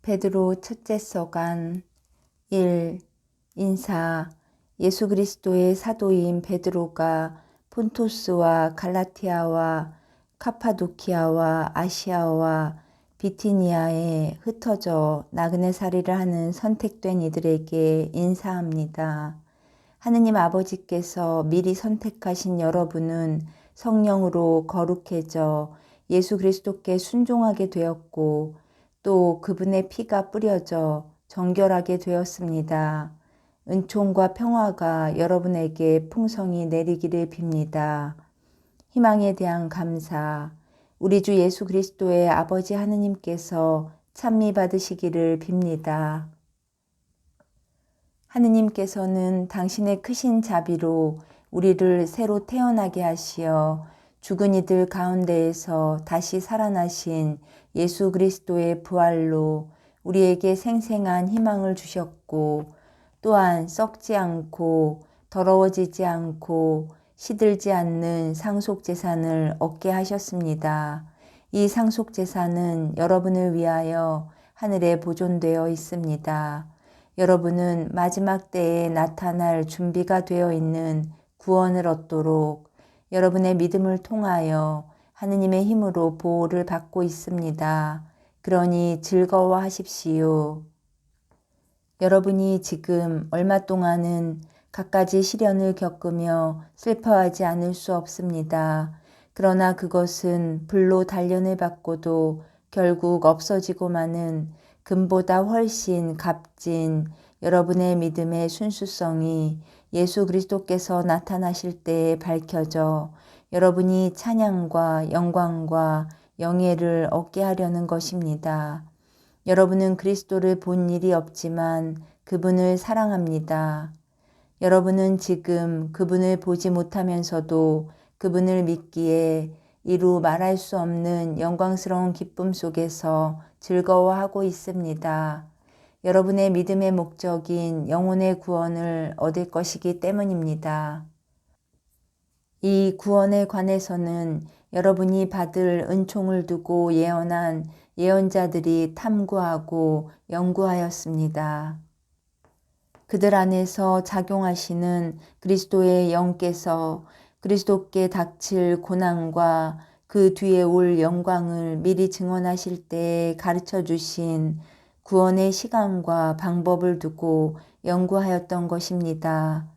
베드로 첫째 서간 1. 인사. 예수 그리스도의 사도인 베드로가 폰토스와 갈라티아와 카파도키아와 아시아와 비티니아에 흩어져 나그네살이를 하는 선택된 이들에게 인사합니다. 하느님 아버지께서 미리 선택하신 여러분은 성령으로 거룩해져 예수 그리스도께 순종하게 되었고 또 그분의 피가 뿌려져 정결하게 되었습니다. 은총과 평화가 여러분에게 풍성히 내리기를 빕니다. 희망에 대한 감사. 우리 주 예수 그리스도의 아버지 하느님께서 찬미 받으시기를 빕니다. 하느님께서는 당신의 크신 자비로 우리를 새로 태어나게 하시어 죽은 이들 가운데에서 다시 살아나신 예수 그리스도의 부활로 우리에게 생생한 희망을 주셨고 또한 썩지 않고 더러워지지 않고 시들지 않는 상속재산을 얻게 하셨습니다. 이 상속재산은 여러분을 위하여 하늘에 보존되어 있습니다. 여러분은 마지막 때에 나타날 준비가 되어 있는 구원을 얻도록 여러분의 믿음을 통하여 하느님의 힘으로 보호를 받고 있습니다. 그러니 즐거워하십시오. 여러분이 지금 얼마 동안은 갖가지 시련을 겪으며 슬퍼하지 않을 수 없습니다. 그러나 그것은 불로 단련을 받고도 결국 없어지고 마는 금보다 훨씬 값진 여러분의 믿음의 순수성이 예수 그리스도께서 나타나실 때에 밝혀져 여러분이 찬양과 영광과 영예를 얻게 하려는 것입니다. 여러분은 그리스도를 본 일이 없지만 그분을 사랑합니다. 여러분은 지금 그분을 보지 못하면서도 그분을 믿기에 이루 말할 수 없는 영광스러운 기쁨 속에서 즐거워하고 있습니다. 여러분의 믿음의 목적인 영혼의 구원을 얻을 것이기 때문입니다. 이 구원에 관해서는 여러분이 받을 은총을 두고 예언한 예언자들이 탐구하고 연구하였습니다. 그들 안에서 작용하시는 그리스도의 영께서 그리스도께 닥칠 고난과 그 뒤에 올 영광을 미리 증언하실 때 가르쳐 주신 구원의 시간과 방법을 두고 연구하였던 것입니다.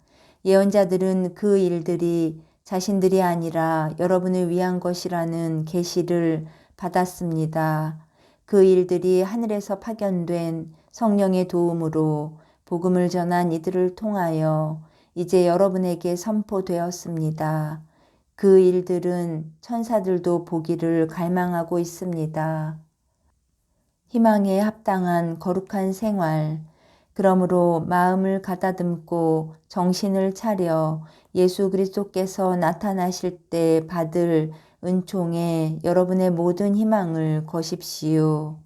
예언자들은 그 일들이 자신들이 아니라 여러분을 위한 것이라는 계시를 받았습니다. 그 일들이 하늘에서 파견된 성령의 도움으로 복음을 전한 이들을 통하여 이제 여러분에게 선포되었습니다. 그 일들은 천사들도 보기를 갈망하고 있습니다. 희망에 합당한 거룩한 생활, 그러므로 마음을 가다듬고 정신을 차려 예수 그리스도께서 나타나실 때 받을 은총에 여러분의 모든 희망을 거십시오.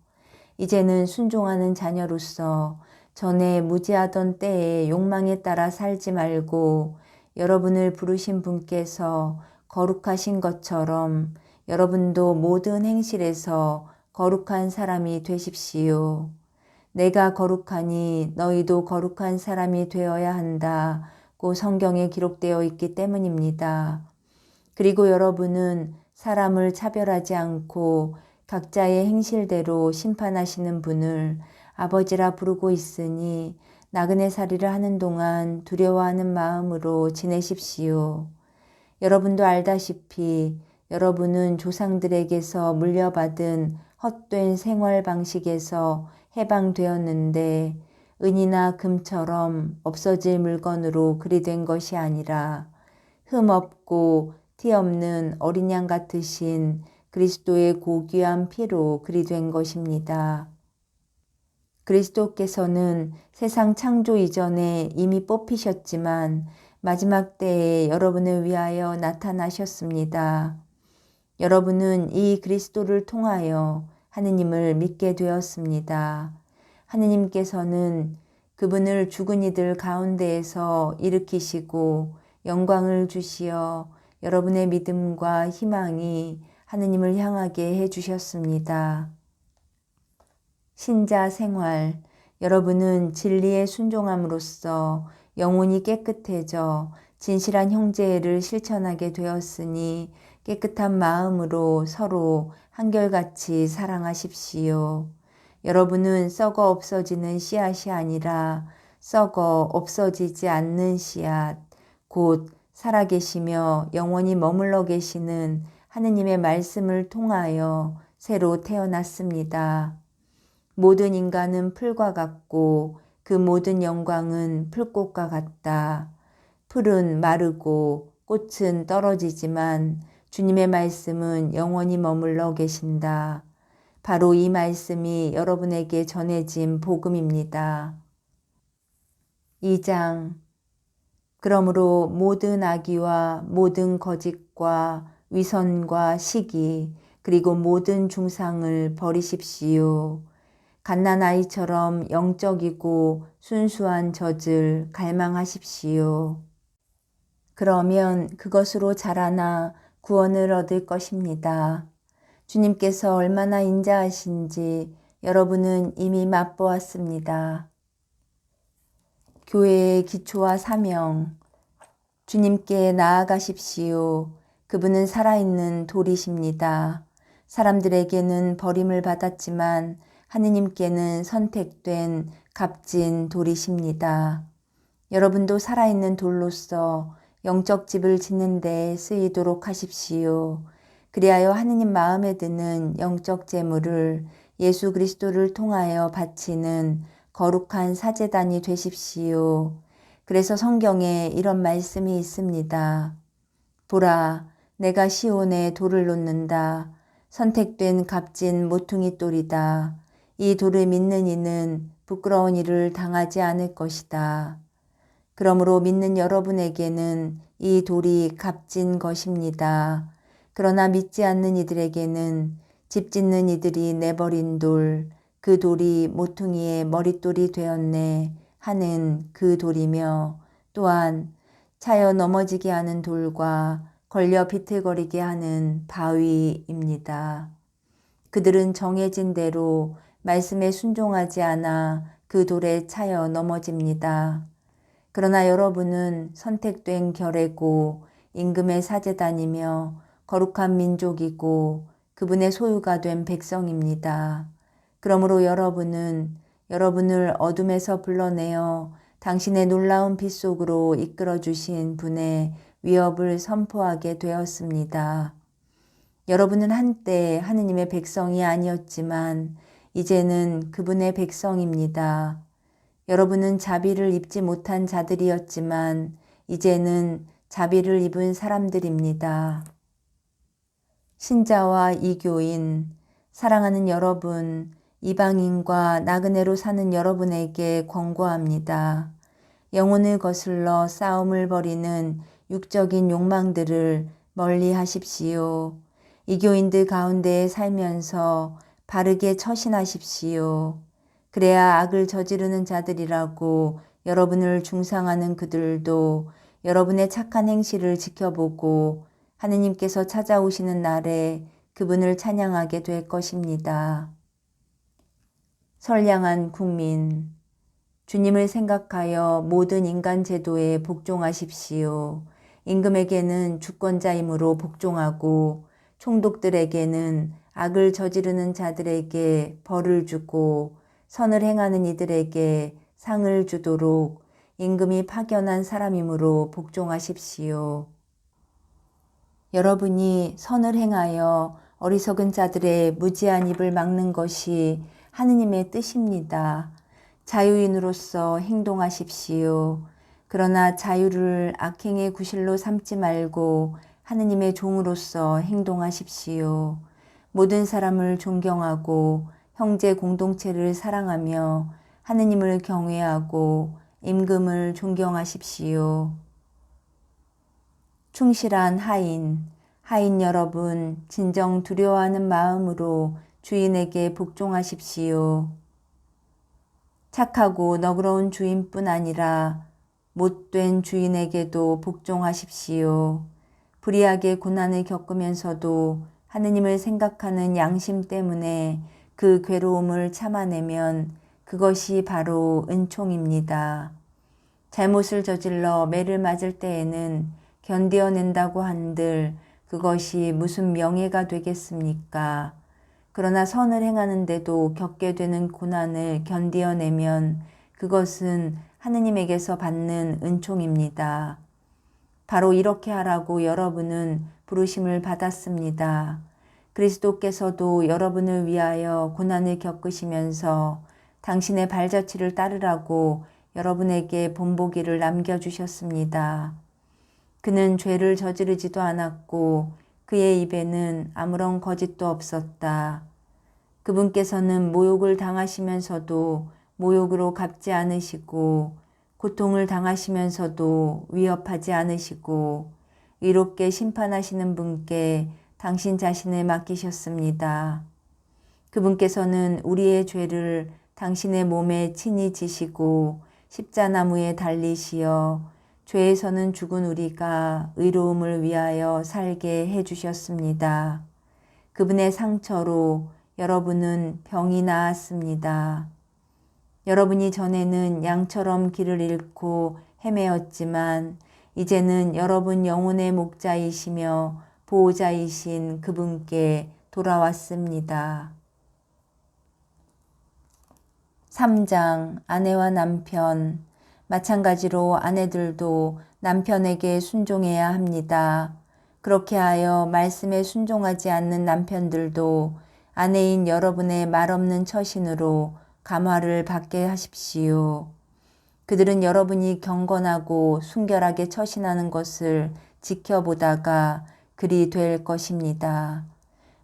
이제는 순종하는 자녀로서 전에 무지하던 때의 욕망에 따라 살지 말고 여러분을 부르신 분께서 거룩하신 것처럼 여러분도 모든 행실에서 거룩한 사람이 되십시오. 내가 거룩하니 너희도 거룩한 사람이 되어야 한다고 성경에 기록되어 있기 때문입니다. 그리고 여러분은 사람을 차별하지 않고 각자의 행실대로 심판하시는 분을 아버지라 부르고 있으니 나그네살이를 하는 동안 두려워하는 마음으로 지내십시오. 여러분도 알다시피 여러분은 조상들에게서 물려받은 헛된 생활 방식에서 해방되었는데 은이나 금처럼 없어질 물건으로 그리 된 것이 아니라 흠 없고 티 없는 어린 양 같으신 그리스도의 고귀한 피로 그리 된 것입니다. 그리스도께서는 세상 창조 이전에 이미 뽑히셨지만 마지막 때에 여러분을 위하여 나타나셨습니다. 여러분은 이 그리스도를 통하여 하느님을 믿게 되었습니다. 하느님께서는 그분을 죽은 이들 가운데에서 일으키시고 영광을 주시어 여러분의 믿음과 희망이 하느님을 향하게 해주셨습니다. 신자 생활. 여러분은 진리에 순종함으로써 영혼이 깨끗해져 진실한 형제를 실천하게 되었으니 깨끗한 마음으로 서로 한결같이 사랑하십시오. 여러분은 썩어 없어지는 씨앗이 아니라 썩어 없어지지 않는 씨앗, 곧 살아계시며 영원히 머물러 계시는 하느님의 말씀을 통하여 새로 태어났습니다. 모든 인간은 풀과 같고 그 모든 영광은 풀꽃과 같다. 풀은 마르고 꽃은 떨어지지만 주님의 말씀은 영원히 머물러 계신다. 바로 이 말씀이 여러분에게 전해진 복음입니다. 2장. 그러므로 모든 악의와 모든 거짓과 위선과 시기 그리고 모든 중상을 버리십시오. 갓난아이처럼 영적이고 순수한 젖을 갈망하십시오. 그러면 그것으로 자라나 구원을 얻을 것입니다. 주님께서 얼마나 인자하신지 여러분은 이미 맛보았습니다. 교회의 기초와 사명. 주님께 나아가십시오. 그분은 살아있는 돌이십니다. 사람들에게는 버림을 받았지만 하느님께는 선택된 값진 돌이십니다. 여러분도 살아있는 돌로서 영적 집을 짓는 데 쓰이도록 하십시오. 그리하여 하느님 마음에 드는 영적 제물을 예수 그리스도를 통하여 바치는 거룩한 사제단이 되십시오. 그래서 성경에 이런 말씀이 있습니다. 보라, 내가 시온에 돌을 놓는다. 선택된 값진 모퉁이 돌이다. 이 돌을 믿는 이는 부끄러운 일을 당하지 않을 것이다. 그러므로 믿는 여러분에게는 이 돌이 값진 것입니다. 그러나 믿지 않는 이들에게는 집 짓는 이들이 내버린 돌, 그 돌이 모퉁이의 머릿돌이 되었네 하는 그 돌이며 또한 차여 넘어지게 하는 돌과 걸려 비틀거리게 하는 바위입니다. 그들은 정해진 대로 말씀에 순종하지 않아 그 돌에 차여 넘어집니다. 그러나 여러분은 선택된 결례고 임금의 사제단이며 거룩한 민족이고 그분의 소유가 된 백성입니다. 그러므로 여러분은 여러분을 어둠에서 불러내어 당신의 놀라운 빛 속으로 이끌어 주신 분의 위협을 선포하게 되었습니다. 여러분은 한때 하느님의 백성이 아니었지만 이제는 그분의 백성입니다. 여러분은 자비를 입지 못한 자들이었지만 이제는 자비를 입은 사람들입니다. 신자와 이교인, 사랑하는 여러분, 이방인과 나그네로 사는 여러분에게 권고합니다. 영혼을 거슬러 싸움을 벌이는 육적인 욕망들을 멀리 하십시오. 이교인들 가운데 살면서 바르게 처신하십시오. 그래야 악을 저지르는 자들이라고 여러분을 중상하는 그들도 여러분의 착한 행실을 지켜보고 하느님께서 찾아오시는 날에 그분을 찬양하게 될 것입니다. 선량한 국민, 주님을 생각하여 모든 인간 제도에 복종하십시오. 임금에게는 주권자이므로 복종하고 총독들에게는 악을 저지르는 자들에게 벌을 주고 선을 행하는 이들에게 상을 주도록 임금이 파견한 사람이므로 복종하십시오. 여러분이 선을 행하여 어리석은 자들의 무지한 입을 막는 것이 하느님의 뜻입니다. 자유인으로서 행동하십시오. 그러나 자유를 악행의 구실로 삼지 말고 하느님의 종으로서 행동하십시오. 모든 사람을 존경하고 형제 공동체를 사랑하며 하느님을 경외하고 임금을 존경하십시오. 충실한 하인 여러분, 진정 두려워하는 마음으로 주인에게 복종하십시오. 착하고 너그러운 주인뿐 아니라 못된 주인에게도 복종하십시오. 불의하게 고난을 겪으면서도 하느님을 생각하는 양심 때문에 그 괴로움을 참아내면 그것이 바로 은총입니다. 잘못을 저질러 매를 맞을 때에는 견디어낸다고 한들 그것이 무슨 명예가 되겠습니까? 그러나 선을 행하는데도 겪게 되는 고난을 견디어내면 그것은 하느님에게서 받는 은총입니다. 바로 이렇게 하라고 여러분은 부르심을 받았습니다. 그리스도께서도 여러분을 위하여 고난을 겪으시면서 당신의 발자취를 따르라고 여러분에게 본보기를 남겨주셨습니다. 그는 죄를 저지르지도 않았고 그의 입에는 아무런 거짓도 없었다. 그분께서는 모욕을 당하시면서도 모욕으로 갚지 않으시고 고통을 당하시면서도 위협하지 않으시고 의롭게 심판하시는 분께 당신 자신을 맡기셨습니다. 그분께서는 우리의 죄를 당신의 몸에 친히 지시고 십자나무에 달리시어 죄에서는 죽은 우리가 의로움을 위하여 살게 해주셨습니다. 그분의 상처로 여러분은 병이 나았습니다. 여러분이 전에는 양처럼 길을 잃고 헤매었지만 이제는 여러분 영혼의 목자이시며 보호자이신 그분께 돌아왔습니다. 3장 아내와 남편. 마찬가지로 아내들도 남편에게 순종해야 합니다. 그렇게 하여 말씀에 순종하지 않는 남편들도 아내인 여러분의 말없는 처신으로 감화를 받게 하십시오. 그들은 여러분이 경건하고 순결하게 처신하는 것을 지켜보다가 그리 될 것입니다.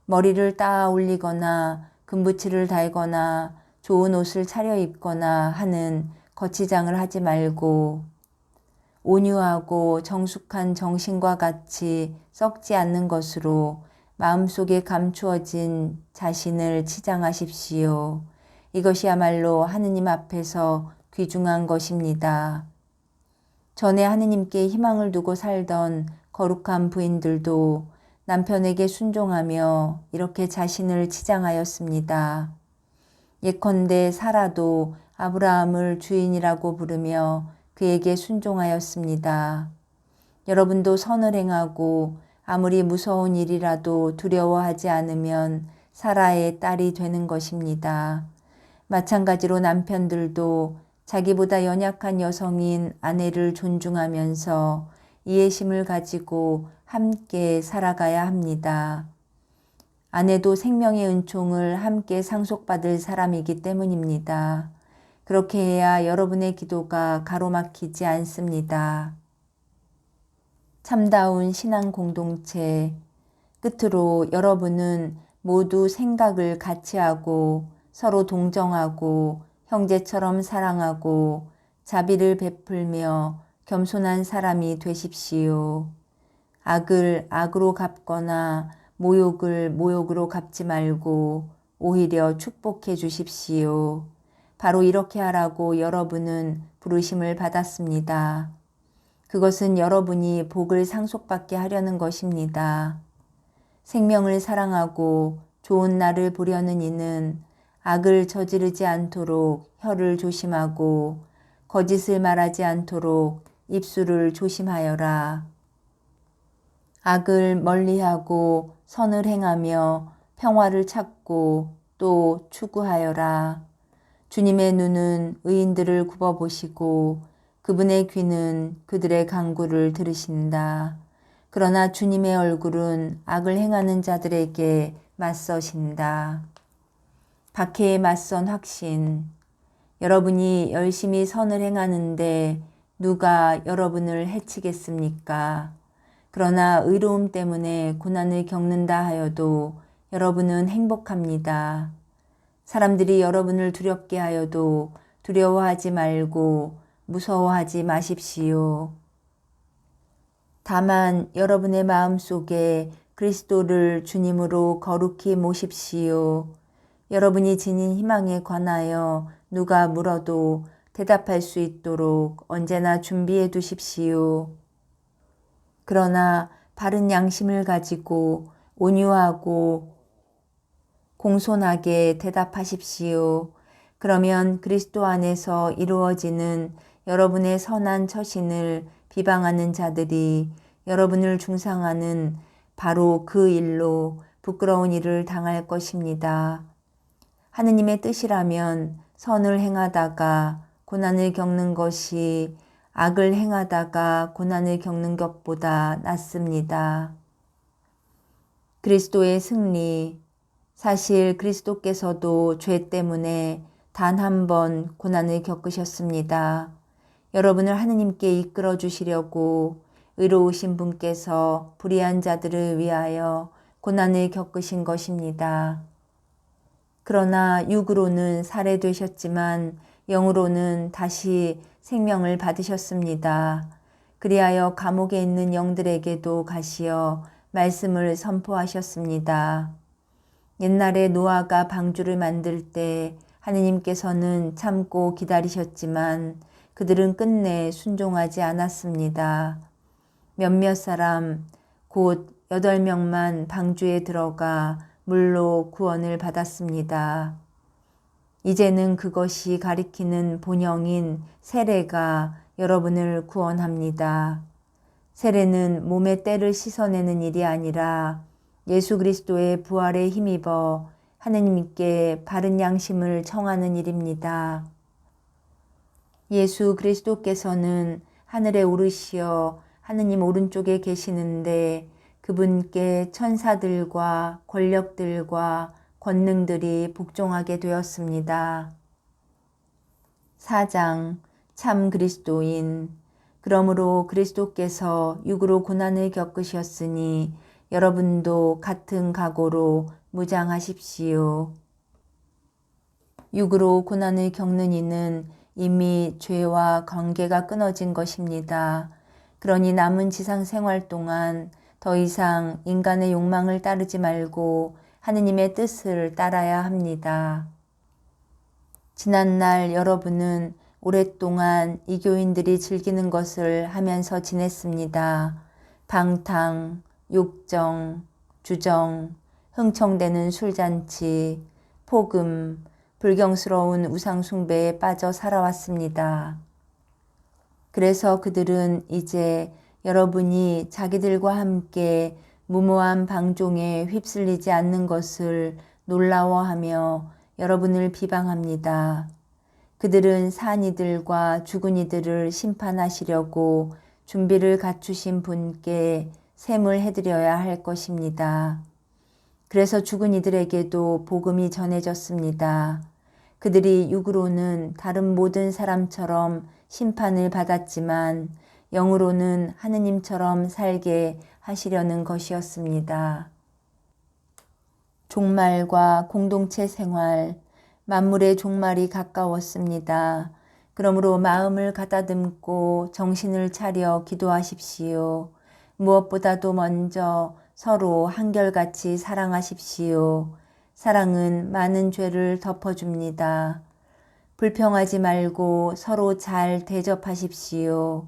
머리를 따 올리거나 금붙이를 달거나 좋은 옷을 차려입거나 하는 거치장을 하지 말고 온유하고 정숙한 정신과 같이 썩지 않는 것으로 마음속에 감추어진 자신을 치장하십시오. 이것이야말로 하느님 앞에서 귀중한 것입니다. 전에 하느님께 희망을 두고 살던 거룩한 부인들도 남편에게 순종하며 이렇게 자신을 치장하였습니다. 예컨대 사라도 아브라함을 주인이라고 부르며 그에게 순종하였습니다. 여러분도 선을 행하고 아무리 무서운 일이라도 두려워하지 않으면 사라의 딸이 되는 것입니다. 마찬가지로 남편들도 자기보다 연약한 여성인 아내를 존중하면서 이해심을 가지고 함께 살아가야 합니다. 아내도 생명의 은총을 함께 상속받을 사람이기 때문입니다. 그렇게 해야 여러분의 기도가 가로막히지 않습니다. 참다운 신앙 공동체. 끝으로 여러분은 모두 생각을 같이 하고 서로 동정하고 형제처럼 사랑하고 자비를 베풀며 겸손한 사람이 되십시오. 악을 악으로 갚거나 모욕을 모욕으로 갚지 말고 오히려 축복해 주십시오. 바로 이렇게 하라고 여러분은 부르심을 받았습니다. 그것은 여러분이 복을 상속받게 하려는 것입니다. 생명을 사랑하고 좋은 날을 보려는 이는 악을 저지르지 않도록 혀를 조심하고 거짓을 말하지 않도록 입술을 조심하여라. 악을 멀리하고 선을 행하며 평화를 찾고 또 추구하여라. 주님의 눈은 의인들을 굽어보시고 그분의 귀는 그들의 간구를 들으신다. 그러나 주님의 얼굴은 악을 행하는 자들에게 맞서신다. 박해에 맞선 확신. 여러분이 열심히 선을 행하는데 누가 여러분을 해치겠습니까? 그러나 의로움 때문에 고난을 겪는다 하여도 여러분은 행복합니다. 사람들이 여러분을 두렵게 하여도 두려워하지 말고 무서워하지 마십시오. 다만 여러분의 마음속에 그리스도를 주님으로 거룩히 모십시오. 여러분이 지닌 희망에 관하여 누가 물어도 대답할 수 있도록 언제나 준비해 두십시오. 그러나 바른 양심을 가지고 온유하고 공손하게 대답하십시오. 그러면 그리스도 안에서 이루어지는 여러분의 선한 처신을 비방하는 자들이 여러분을 중상하는 바로 그 일로 부끄러운 일을 당할 것입니다. 하느님의 뜻이라면 선을 행하다가 고난을 겪는 것이 악을 행하다가 고난을 겪는 것보다 낫습니다. 그리스도의 승리. 사실 그리스도께서도 죄 때문에 단 한 번 고난을 겪으셨습니다. 여러분을 하느님께 이끌어 주시려고 의로우신 분께서 불의한 자들을 위하여 고난을 겪으신 것입니다. 그러나 육으로는 살해되셨지만 영으로는 다시 생명을 받으셨습니다. 그리하여 감옥에 있는 영들에게도 가시어 말씀을 선포하셨습니다. 옛날에 노아가 방주를 만들 때 하느님께서는 참고 기다리셨지만 그들은 끝내 순종하지 않았습니다. 몇몇 사람, 곧 8명만 방주에 들어가 물로 구원을 받았습니다. 이제는 그것이 가리키는 본영인 세례가 여러분을 구원합니다. 세례는 몸의 때를 씻어내는 일이 아니라 예수 그리스도의 부활에 힘입어 하느님께 바른 양심을 청하는 일입니다. 예수 그리스도께서는 하늘에 오르시어 하느님 오른쪽에 계시는데 그분께 천사들과 권력들과 권능들이 복종하게 되었습니다. 4장 참 그리스도인. 그러므로 그리스도께서 육으로 고난을 겪으셨으니 여러분도 같은 각오로 무장하십시오. 육으로 고난을 겪는 이는 이미 죄와 관계가 끊어진 것입니다. 그러니 남은 지상 생활 동안 더 이상 인간의 욕망을 따르지 말고 하느님의 뜻을 따라야 합니다. 지난날 여러분은 오랫동안 이교인들이 즐기는 것을 하면서 지냈습니다. 방탕, 욕정, 주정, 흥청대는 술잔치, 폭음, 불경스러운 우상숭배에 빠져 살아왔습니다. 그래서 그들은 이제 여러분이 자기들과 함께 무모한 방종에 휩쓸리지 않는 것을 놀라워하며 여러분을 비방합니다. 그들은 산 이들과 죽은 이들을 심판하시려고 준비를 갖추신 분께 셈을 해드려야 할 것입니다. 그래서 죽은 이들에게도 복음이 전해졌습니다. 그들이 육으로는 다른 모든 사람처럼 심판을 받았지만 영으로는 하느님처럼 살게 하시려는 것이었습니다. 종말과 공동체 생활, 만물의 종말이 가까웠습니다. 그러므로 마음을 가다듬고 정신을 차려 기도하십시오. 무엇보다도 먼저 서로 한결같이 사랑하십시오. 사랑은 많은 죄를 덮어줍니다. 불평하지 말고 서로 잘 대접하십시오.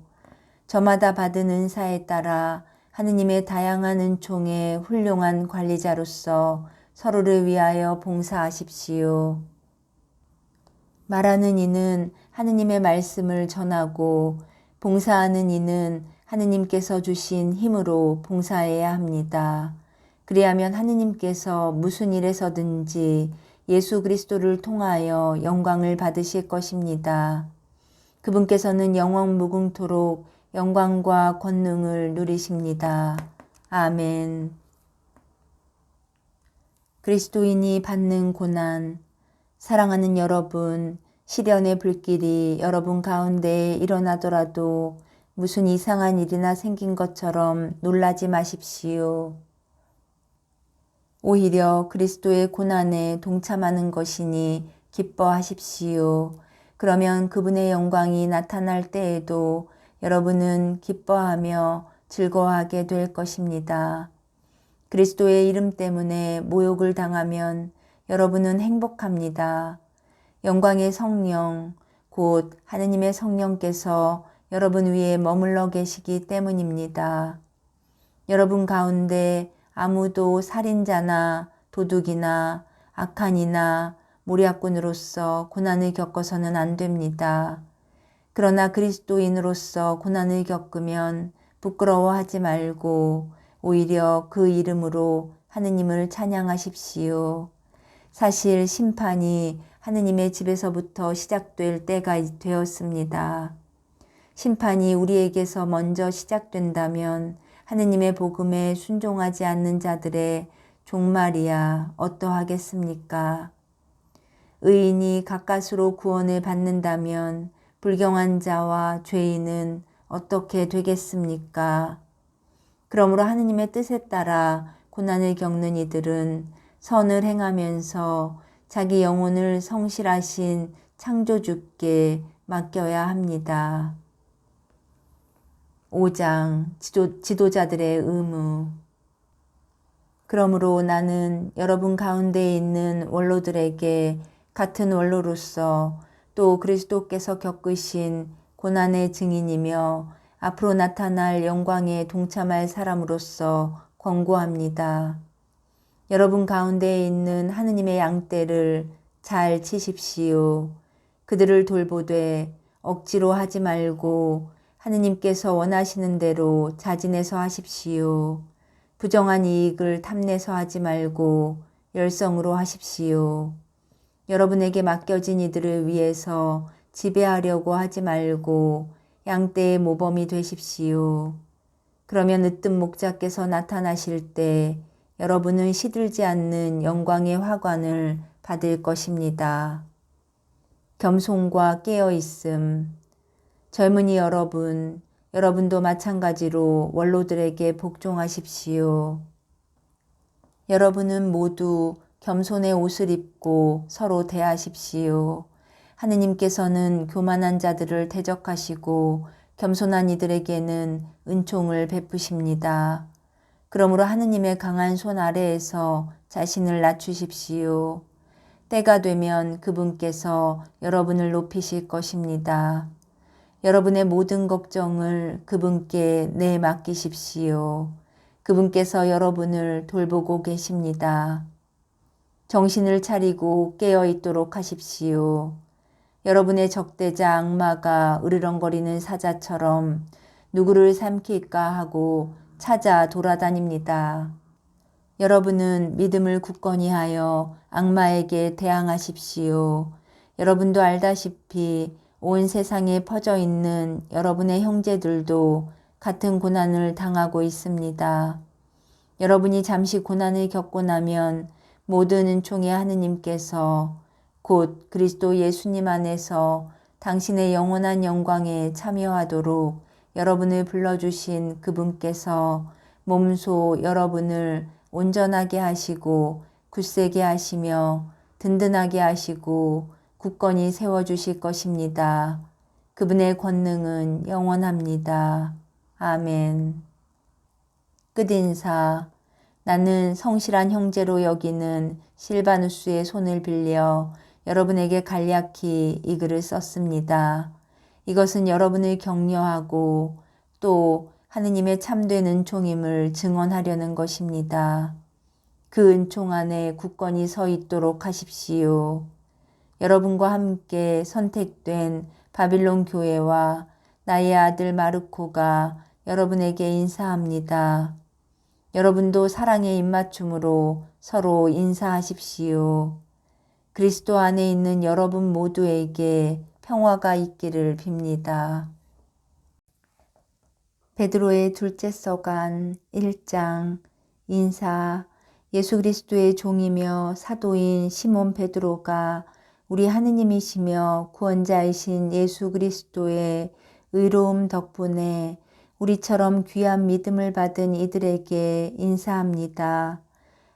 저마다 받은 은사에 따라 하느님의 다양한 은총의 훌륭한 관리자로서 서로를 위하여 봉사하십시오. 말하는 이는 하느님의 말씀을 전하고 봉사하는 이는 하느님께서 주신 힘으로 봉사해야 합니다. 그리하면 하느님께서 무슨 일에서든지 예수 그리스도를 통하여 영광을 받으실 것입니다. 그분께서는 영원 무궁토록 영광과 권능을 누리십니다. 아멘. 그리스도인이 받는 고난. 사랑하는 여러분, 시련의 불길이 여러분 가운데 일어나더라도 무슨 이상한 일이나 생긴 것처럼 놀라지 마십시오. 오히려 그리스도의 고난에 동참하는 것이니 기뻐하십시오. 그러면 그분의 영광이 나타날 때에도 여러분은 기뻐하며 즐거워하게 될 것입니다. 그리스도의 이름 때문에 모욕을 당하면 여러분은 행복합니다. 영광의 성령, 곧 하느님의 성령께서 여러분 위에 머물러 계시기 때문입니다. 여러분 가운데 아무도 살인자나 도둑이나 악한이나 모략꾼으로서 고난을 겪어서는 안 됩니다. 그러나 그리스도인으로서 고난을 겪으면 부끄러워하지 말고 오히려 그 이름으로 하느님을 찬양하십시오. 사실 심판이 하느님의 집에서부터 시작될 때가 되었습니다. 심판이 우리에게서 먼저 시작된다면 하느님의 복음에 순종하지 않는 자들의 종말이야 어떠하겠습니까? 의인이 가까스로 구원을 받는다면 불경한 자와 죄인은 어떻게 되겠습니까? 그러므로 하느님의 뜻에 따라 고난을 겪는 이들은 선을 행하면서 자기 영혼을 성실하신 창조주께 맡겨야 합니다. 5장 지도자들의 의무. 그러므로 나는 여러분 가운데 있는 원로들에게 같은 원로로서 또 그리스도께서 겪으신 고난의 증인이며 앞으로 나타날 영광에 동참할 사람으로서 권고합니다. 여러분 가운데 있는 하느님의 양떼를 잘 치십시오. 그들을 돌보되 억지로 하지 말고 하느님께서 원하시는 대로 자진해서 하십시오. 부정한 이익을 탐내서 하지 말고 열성으로 하십시오. 여러분에게 맡겨진 이들을 위해서 지배하려고 하지 말고 양떼의 모범이 되십시오. 그러면 으뜸 목자께서 나타나실 때 여러분은 시들지 않는 영광의 화관을 받을 것입니다. 겸손과 깨어있음. 젊은이 여러분, 여러분도 마찬가지로 원로들에게 복종하십시오. 여러분은 모두 겸손의 옷을 입고 서로 대하십시오. 하느님께서는 교만한 자들을 대적하시고 겸손한 이들에게는 은총을 베푸십니다. 그러므로 하느님의 강한 손 아래에서 자신을 낮추십시오. 때가 되면 그분께서 여러분을 높이실 것입니다. 여러분의 모든 걱정을 그분께 맡기십시오. 그분께서 여러분을 돌보고 계십니다. 정신을 차리고 깨어 있도록 하십시오. 여러분의 적대자 악마가 으르렁거리는 사자처럼 누구를 삼킬까 하고 찾아 돌아다닙니다. 여러분은 믿음을 굳건히 하여 악마에게 대항하십시오. 여러분도 알다시피 온 세상에 퍼져 있는 여러분의 형제들도 같은 고난을 당하고 있습니다. 여러분이 잠시 고난을 겪고 나면 모든 은총의 하느님께서 곧 그리스도 예수님 안에서 당신의 영원한 영광에 참여하도록 여러분을 불러주신 그분께서 몸소 여러분을 온전하게 하시고 굳세게 하시며 든든하게 하시고 굳건히 세워주실 것입니다. 그분의 권능은 영원합니다. 아멘. 끝인사. 나는 성실한 형제로 여기는 실바누스의 손을 빌려 여러분에게 간략히 이 글을 썼습니다. 이것은 여러분을 격려하고 또 하느님의 참된 은총임을 증언하려는 것입니다. 그 은총 안에 굳건히 서 있도록 하십시오. 여러분과 함께 선택된 바빌론 교회와 나의 아들 마르코가 여러분에게 인사합니다. 여러분도 사랑의 입맞춤으로 서로 인사하십시오. 그리스도 안에 있는 여러분 모두에게 평화가 있기를 빕니다. 베드로의 둘째 서간 1장 인사. 예수 그리스도의 종이며 사도인 시몬 베드로가 우리 하느님이시며 구원자이신 예수 그리스도의 의로움 덕분에 우리처럼 귀한 믿음을 받은 이들에게 인사합니다.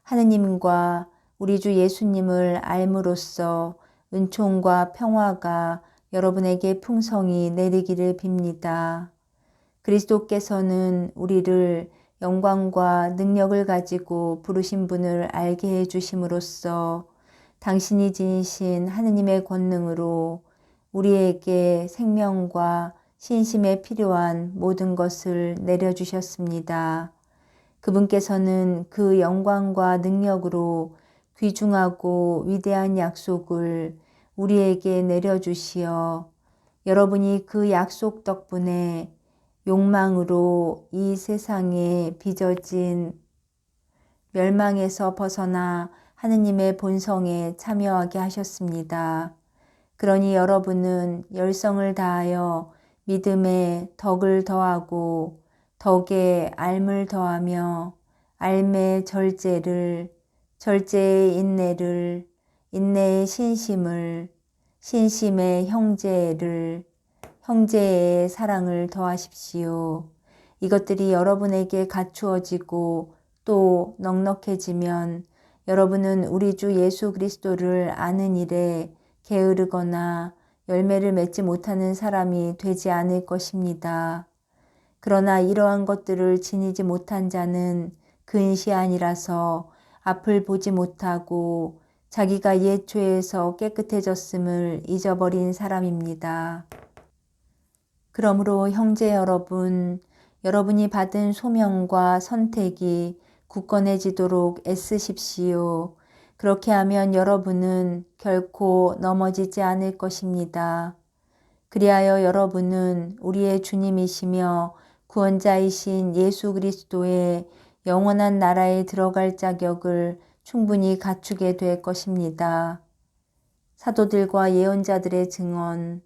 하느님과 우리 주 예수님을 알므로써 은총과 평화가 여러분에게 풍성히 내리기를 빕니다. 그리스도께서는 우리를 영광과 능력을 가지고 부르신 분을 알게 해주심으로써 당신이 지니신 하느님의 권능으로 우리에게 생명과 신심에 필요한 모든 것을 내려주셨습니다. 그분께서는 그 영광과 능력으로 귀중하고 위대한 약속을 우리에게 내려주시어 여러분이 그 약속 덕분에 욕망으로 이 세상에 빚어진 멸망에서 벗어나 하느님의 본성에 참여하게 하셨습니다. 그러니 여러분은 열성을 다하여 믿음에 덕을 더하고 덕에 알을 더하며 알매 절제를, 절제에 인내를, 인내에 신심을, 신심에 형제를, 형제의 사랑을 더하십시오. 이것들이 여러분에게 갖추어지고 또 넉넉해지면 여러분은 우리 주 예수 그리스도를 아는 일에 게으르거나 열매를 맺지 못하는 사람이 되지 않을 것입니다. 그러나 이러한 것들을 지니지 못한 자는 근시안이라서 앞을 보지 못하고 자기가 옛 죄에서 깨끗해졌음을 잊어버린 사람입니다. 그러므로 형제 여러분, 여러분이 받은 소명과 선택이 굳건해지도록 애쓰십시오. 그렇게 하면 여러분은 결코 넘어지지 않을 것입니다. 그리하여 여러분은 우리의 주님이시며 구원자이신 예수 그리스도의 영원한 나라에 들어갈 자격을 충분히 갖추게 될 것입니다. 사도들과 예언자들의 증언.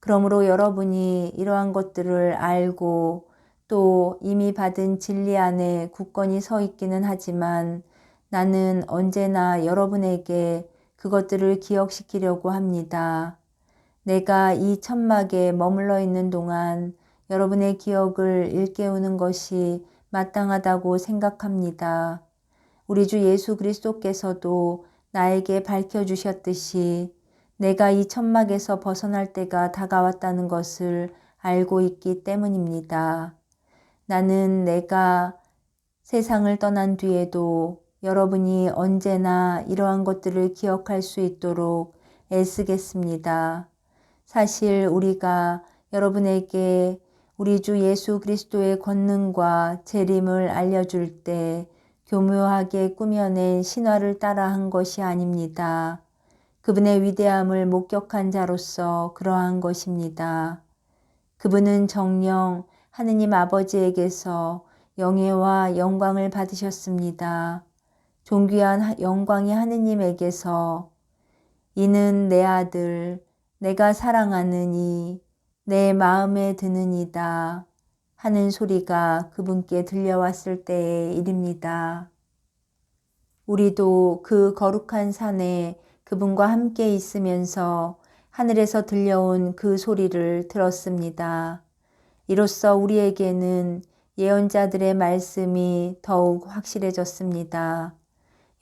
그러므로 여러분이 이러한 것들을 알고 또 이미 받은 진리 안에 굳건히 서 있기는 하지만 나는 언제나 여러분에게 그것들을 기억시키려고 합니다. 내가 이 천막에 머물러 있는 동안 여러분의 기억을 일깨우는 것이 마땅하다고 생각합니다. 우리 주 예수 그리스도께서도 나에게 밝혀주셨듯이 내가 이 천막에서 벗어날 때가 다가왔다는 것을 알고 있기 때문입니다. 나는 내가 세상을 떠난 뒤에도 여러분이 언제나 이러한 것들을 기억할 수 있도록 애쓰겠습니다. 사실 우리가 여러분에게 우리 주 예수 그리스도의 권능과 재림을 알려줄 때 교묘하게 꾸며낸 신화를 따라한 것이 아닙니다. 그분의 위대함을 목격한 자로서 그러한 것입니다. 그분은 정녕 하느님 아버지에게서 영예와 영광을 받으셨습니다. 존귀한 영광이 하느님에게서 이는 내 아들, 내가 사랑하는 이, 내 마음에 드는 이다 하는 소리가 그분께 들려왔을 때의 일입니다. 우리도 그 거룩한 산에 그분과 함께 있으면서 하늘에서 들려온 그 소리를 들었습니다. 이로써 우리에게는 예언자들의 말씀이 더욱 확실해졌습니다.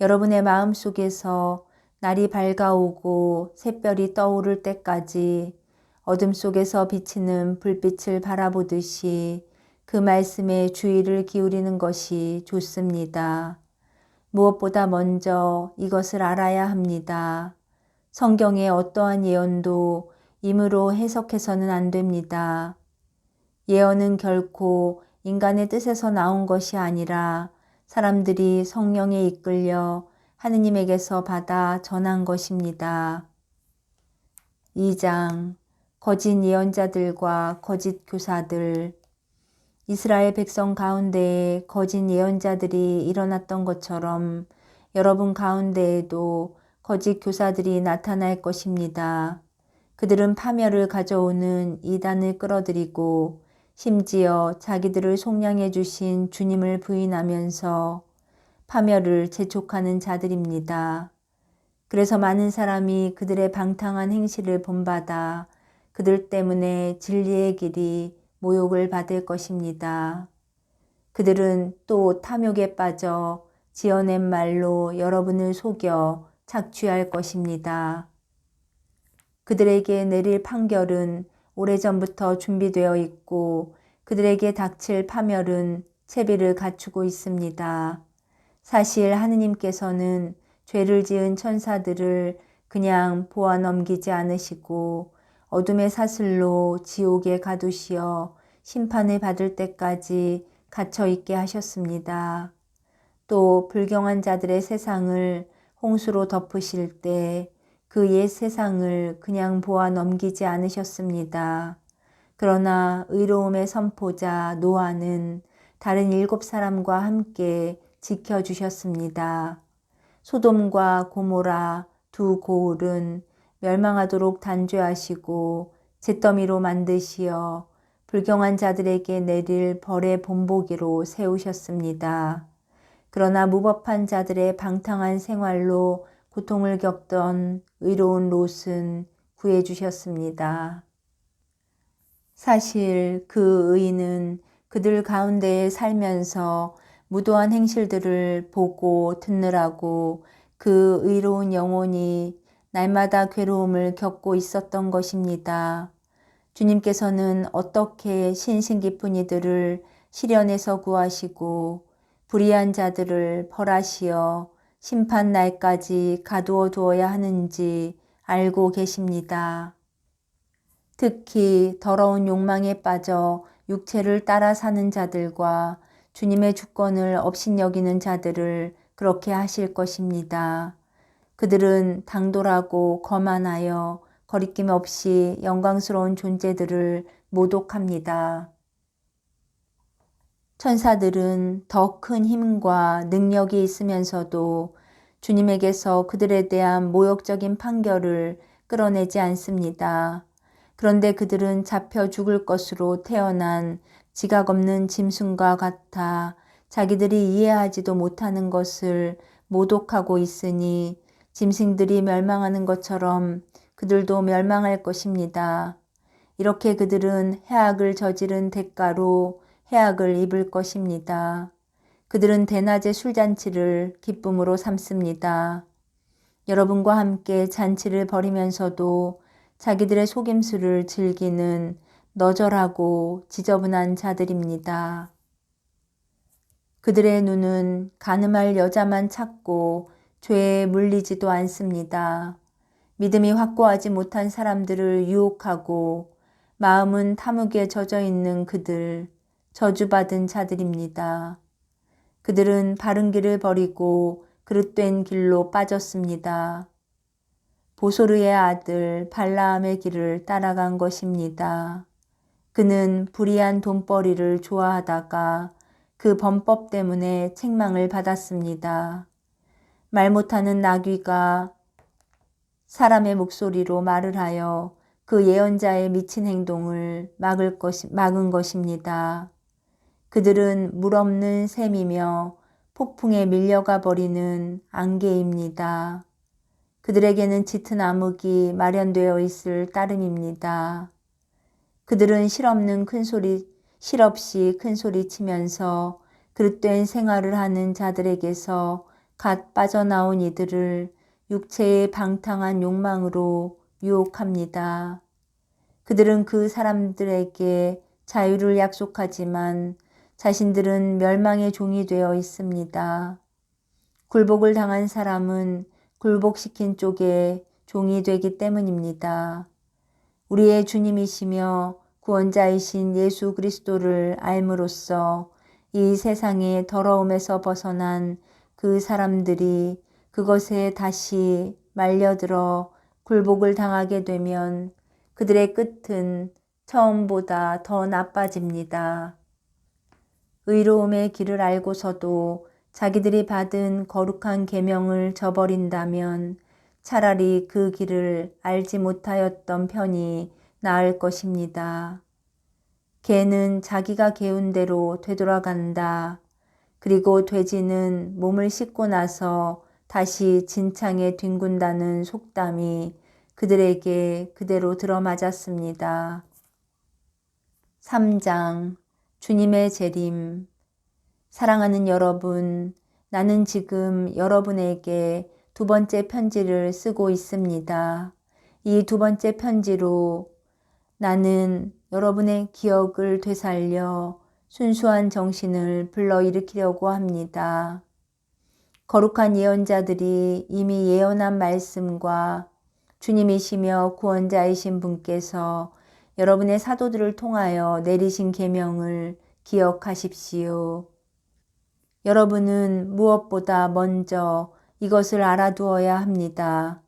여러분의 마음속에서 날이 밝아오고 샛별이 떠오를 때까지 어둠 속에서 비치는 불빛을 바라보듯이 그 말씀에 주의를 기울이는 것이 좋습니다. 무엇보다 먼저 이것을 알아야 합니다. 성경의 어떠한 예언도 임으로 해석해서는 안 됩니다. 예언은 결코 인간의 뜻에서 나온 것이 아니라 사람들이 성령에 이끌려 하느님에게서 받아 전한 것입니다. 2장 거짓 예언자들과 거짓 교사들. 이스라엘 백성 가운데에 거짓 예언자들이 일어났던 것처럼 여러분 가운데에도 거짓 교사들이 나타날 것입니다. 그들은 파멸을 가져오는 이단을 끌어들이고 심지어 자기들을 속량해 주신 주님을 부인하면서 파멸을 재촉하는 자들입니다. 그래서 많은 사람이 그들의 방탕한 행실을 본받아 그들 때문에 진리의 길이 모욕을 받을 것입니다. 그들은 또 탐욕에 빠져 지어낸 말로 여러분을 속여 착취할 것입니다. 그들에게 내릴 판결은 오래전부터 준비되어 있고 그들에게 닥칠 파멸은 채비를 갖추고 있습니다. 사실 하느님께서는 죄를 지은 천사들을 그냥 보아 넘기지 않으시고 어둠의 사슬로 지옥에 가두시어 심판을 받을 때까지 갇혀 있게 하셨습니다. 또 불경한 자들의 세상을 홍수로 덮으실 때 그 옛 세상을 그냥 보아 넘기지 않으셨습니다. 그러나 의로움의 선포자 노아는 다른 7사람과 함께 지켜주셨습니다. 소돔과 고모라 두 고을은 멸망하도록 단죄하시고 잿더미로 만드시어 불경한 자들에게 내릴 벌의 본보기로 세우셨습니다. 그러나 무법한 자들의 방탕한 생활로 고통을 겪던 의로운 롯은 구해주셨습니다. 사실 그 의인은 그들 가운데에 살면서 무도한 행실들을 보고 듣느라고 그 의로운 영혼이 날마다 괴로움을 겪고 있었던 것입니다. 주님께서는 어떻게 신신 깊은 이들을 시련에서 구하시고 불의한 자들을 벌하시어 심판 날까지 가두어 두어야 하는지 알고 계십니다. 특히 더러운 욕망에 빠져 육체를 따라 사는 자들과 주님의 주권을 업신여기는 자들을 그렇게 하실 것입니다. 그들은 당돌하고 거만하여 거리낌 없이 영광스러운 존재들을 모독합니다. 천사들은 더 큰 힘과 능력이 있으면서도 주님에게서 그들에 대한 모욕적인 판결을 끌어내지 않습니다. 그런데 그들은 잡혀 죽을 것으로 태어난 지각 없는 짐승과 같아 자기들이 이해하지도 못하는 것을 모독하고 있으니 짐승들이 멸망하는 것처럼 그들도 멸망할 것입니다. 이렇게 그들은 해악을 저지른 대가로 해악을 입을 것입니다. 그들은 대낮에 술잔치를 기쁨으로 삼습니다. 여러분과 함께 잔치를 벌이면서도 자기들의 속임수를 즐기는 너절하고 지저분한 자들입니다. 그들의 눈은 간음할 여자만 찾고 죄에 물리지도 않습니다. 믿음이 확고하지 못한 사람들을 유혹하고 마음은 탐욕에 젖어 있는 그들, 저주받은 자들입니다. 그들은 바른 길을 버리고 그릇된 길로 빠졌습니다. 보소르의 아들 발라함의 길을 따라간 것입니다. 그는 불의한 돈벌이를 좋아하다가 그 범법 때문에 책망을 받았습니다. 말 못하는 나귀가 사람의 목소리로 말을 하여 그 예언자의 미친 행동을 막은 것입니다. 그들은 물 없는 샘이며 폭풍에 밀려가 버리는 안개입니다. 그들에게는 짙은 암흑이 마련되어 있을 따름입니다. 그들은 실없이 큰 소리 치면서 그릇된 생활을 하는 자들에게서 갓 빠져나온 이들을 육체의 방탕한 욕망으로 유혹합니다. 그들은 그 사람들에게 자유를 약속하지만 자신들은 멸망의 종이 되어 있습니다. 굴복을 당한 사람은 굴복시킨 쪽의 종이 되기 때문입니다. 우리의 주님이시며 구원자이신 예수 그리스도를 알므로써 이 세상의 더러움에서 벗어난 그 사람들이 그것에 다시 말려들어 굴복을 당하게 되면 그들의 끝은 처음보다 더 나빠집니다. 의로움의 길을 알고서도 자기들이 받은 거룩한 계명을 저버린다면 차라리 그 길을 알지 못하였던 편이 나을 것입니다. 개는 자기가 개운 대로 되돌아간다. 그리고 돼지는 몸을 씻고 나서 다시 진창에 뒹군다는 속담이 그들에게 그대로 들어맞았습니다. 3장 주님의 재림. 사랑하는 여러분, 나는 지금 여러분에게 두 번째 편지를 쓰고 있습니다. 이 두 번째 편지로 나는 여러분의 기억을 되살려 순수한 정신을 불러일으키려고 합니다. 거룩한 예언자들이 이미 예언한 말씀과 주님이시며 구원자이신 분께서 여러분의 사도들을 통하여 내리신 계명을 기억하십시오. 여러분은 무엇보다 먼저 이것을 알아두어야 합니다.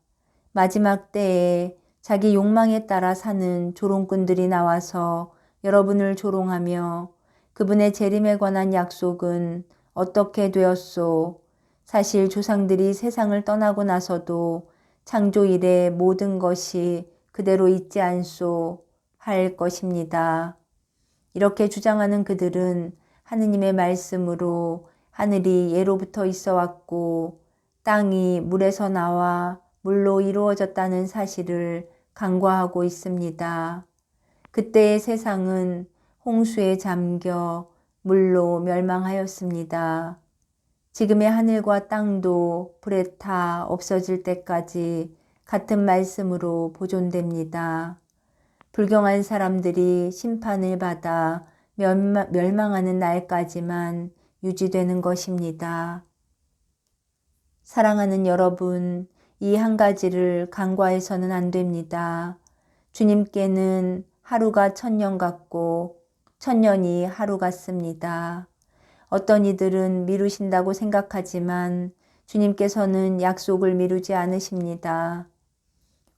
마지막 때에 자기 욕망에 따라 사는 조롱꾼들이 나와서 여러분을 조롱하며 그분의 재림에 관한 약속은 어떻게 되었소? 사실 조상들이 세상을 떠나고 나서도 창조 이래 모든 것이 그대로 있지 않소? 할 것입니다. 이렇게 주장하는 그들은 하느님의 말씀으로 하늘이 예로부터 있어 왔고 땅이 물에서 나와 물로 이루어졌다는 사실을 간과하고 있습니다. 그때의 세상은 홍수에 잠겨 물로 멸망하였습니다. 지금의 하늘과 땅도 불에 타 없어질 때까지 같은 말씀으로 보존됩니다. 불경한 사람들이 심판을 받아 멸망하는 날까지만 유지되는 것입니다. 사랑하는 여러분, 이 한 가지를 간과해서는 안 됩니다. 주님께는 하루가 1000년 같고 1000년이 하루 같습니다. 어떤 이들은 미루신다고 생각하지만 주님께서는 약속을 미루지 않으십니다.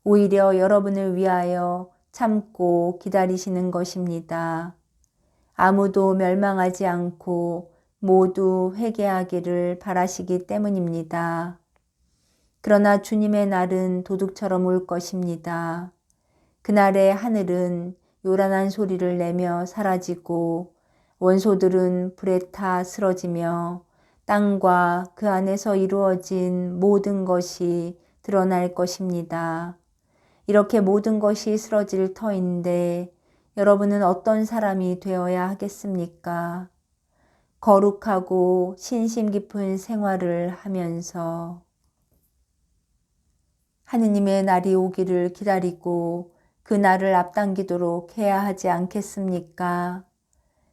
오히려 여러분을 위하여 참고 기다리시는 것입니다. 아무도 멸망하지 않고 모두 회개하기를 바라시기 때문입니다. 그러나 주님의 날은 도둑처럼 올 것입니다. 그날의 하늘은 요란한 소리를 내며 사라지고 원소들은 불에 타 쓰러지며 땅과 그 안에서 이루어진 모든 것이 드러날 것입니다. 이렇게 모든 것이 쓰러질 터인데 여러분은 어떤 사람이 되어야 하겠습니까? 거룩하고 신심 깊은 생활을 하면서 하느님의 날이 오기를 기다리고 그 날을 앞당기도록 해야 하지 않겠습니까?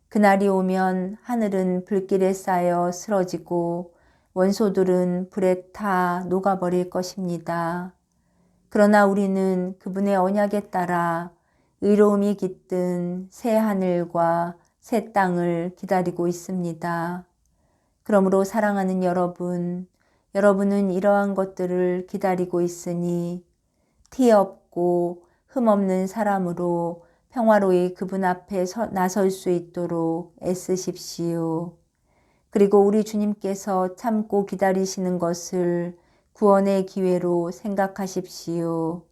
그날이 오면 하늘은 불길에 쌓여 쓰러지고 원소들은 불에 타 녹아버릴 것입니다. 그러나 우리는 그분의 언약에 따라 의로움이 깃든 새 하늘과 새 땅을 기다리고 있습니다. 그러므로 사랑하는 여러분, 여러분은 이러한 것들을 기다리고 있으니 티 없고 흠 없는 사람으로 평화로이 그분 앞에 나설 수 있도록 애쓰십시오. 그리고 우리 주님께서 참고 기다리시는 것을 구원의 기회로 생각하십시오.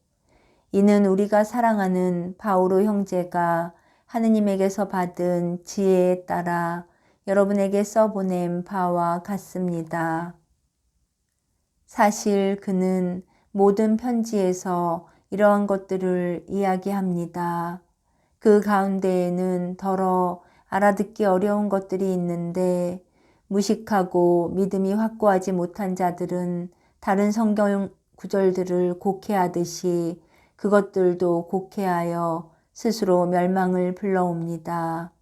이는 우리가 사랑하는 바오로 형제가 하느님에게서 받은 지혜에 따라 여러분에게 써보낸 바와 같습니다. 사실 그는 모든 편지에서 이러한 것들을 이야기합니다. 그 가운데에는 더러 알아듣기 어려운 것들이 있는데 무식하고 믿음이 확고하지 못한 자들은 다른 성경 구절들을 곡해하듯이 그것들도 곡해하여 스스로 멸망을 불러옵니다.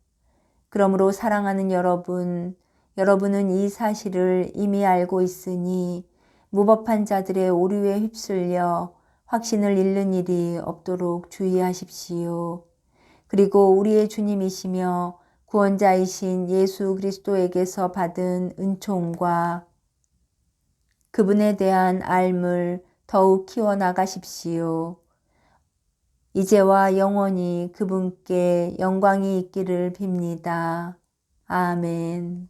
그러므로 사랑하는 여러분, 여러분은 이 사실을 이미 알고 있으니 무법한 자들의 오류에 휩쓸려 확신을 잃는 일이 없도록 주의하십시오. 그리고 우리의 주님이시며 구원자이신 예수 그리스도에게서 받은 은총과 그분에 대한 알을 더욱 키워나가십시오. 이제와 영원히 그분께 영광이 있기를 빕니다. 아멘.